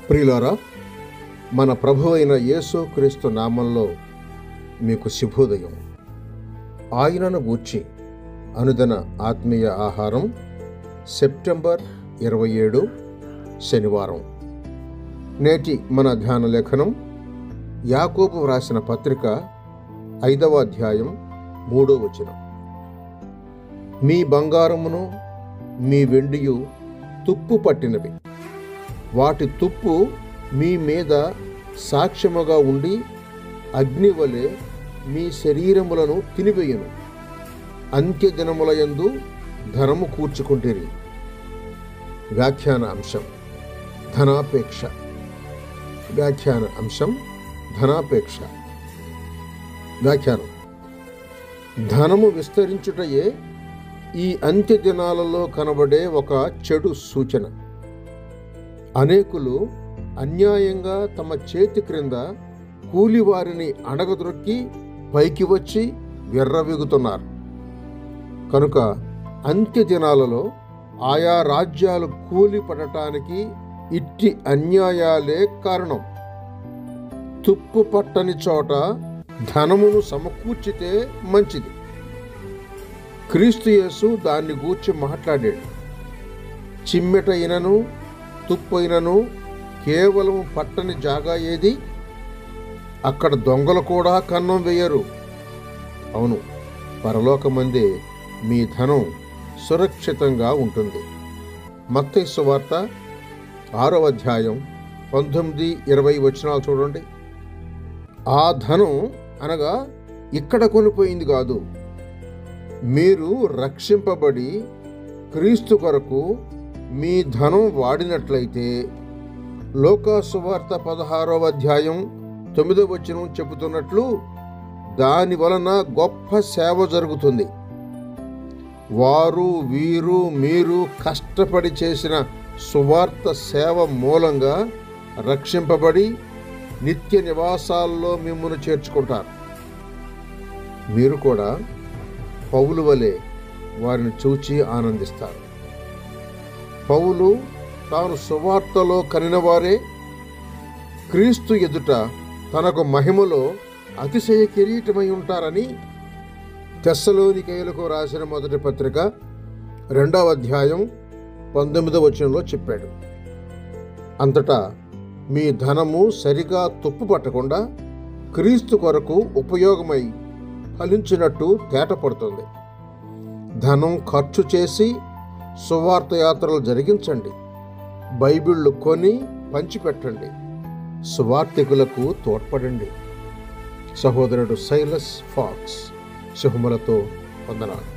ప్రియులారా, మన ప్రభువైన యేసు క్రీస్తు నామంలో మీకు శుభోదయం. ఆయనను గూర్చి అనుదిన ఆత్మీయ ఆహారం, సెప్టెంబర్ 27 శనివారం. నేటి మన ధ్యాన లేఖనం యాకోబు వ్రాసిన పత్రిక 5వ అధ్యాయం 3వ వచనం. మీ బంగారమును మీ వెండియు తుప్పు పట్టినవి, వాటి తుప్పు మీ మీద సాక్ష్యముగా ఉండి అగ్నివలె మీ శరీరములను తినివేయును. అంత్యదినములయందు ధనము కూర్చుకుంటిరి. వ్యాఖ్యాన అంశం ధనాపేక్ష. వ్యాఖ్యాన అంశం ధనాపేక్ష. వ్యాఖ్యానం: ధనము విస్తరించుటయే ఈ అంత్య దినాలలో కనబడే ఒక చెడు సూచన. అనేకులు అన్యాయంగా తమ చేతి క్రింద కూలివారిని అణగద్రొక్కి పైకి వచ్చి విర్రవీగుతున్నారు. కనుక అంత్య దినాలలో ఆయా రాజ్యాలు కూలి పడటానికి ఇట్టి అన్యాయాలే కారణం. తుప్పు పట్టని చోట ధనమును సమకూర్చితే మంచిది. క్రీస్తు యేసు దాన్ని గూర్చి మాట్లాడాడు. చిమ్మెట అయినను తుప్పైనను కేవలం పట్టని జాగా ఏది? అక్కడ దొంగలు కూడా కన్నం వేయరు. అవును, పరలోకమందే మీ ధనం సురక్షితంగా ఉంటుంది. మత్తయి సువార్త 6వ అధ్యాయం 19-20 వచనాలు చూడండి. ఆ ధనం అనగా ఇక్కడ కొనిపోయింది కాదు. మీరు రక్షింపబడి క్రీస్తు కొరకు మీ ధనం వాడినట్లయితే, లూకా సువార్త 16వ అధ్యాయం 9వ వచనం చెబుతున్నట్లు, దాని వలన గొప్ప సేవ జరుగుతుంది. వారు వీరు మీరు కష్టపడి చేసిన సువార్త సేవ మూలంగా రక్షింపబడి నిత్య నివాసాల్లో మిమ్మల్ని చేర్చుకుంటారు. మీరు కూడా పౌలు వలె వారిని చూచి ఆనందిస్తారు. పౌలు తాను సువార్తలో కనినవారే క్రీస్తు ఎదుట తనకు మహిమలో అతిశయ కిరీటమై ఉంటారని తెస్సలోనికయులకు రాసిన మొదటి పత్రిక 2వ అధ్యాయం 19వ వచనంలో చెప్పాడు. అంతటా మీ ధనము సరిగా తుప్పు పట్టకుండా క్రీస్తు కొరకు ఉపయోగమై ఫలించినట్టు తేటపడుతుంది. ధనం ఖర్చు చేసి సువార్త యాత్రలు జరిగించండి. బైబిళ్ళు కొని పంచిపెట్టండి. సువార్థికులకు తోడ్పడండి. సహోదరుడు సైలస్ ఫాక్స్. శుభములతో వందనాలు.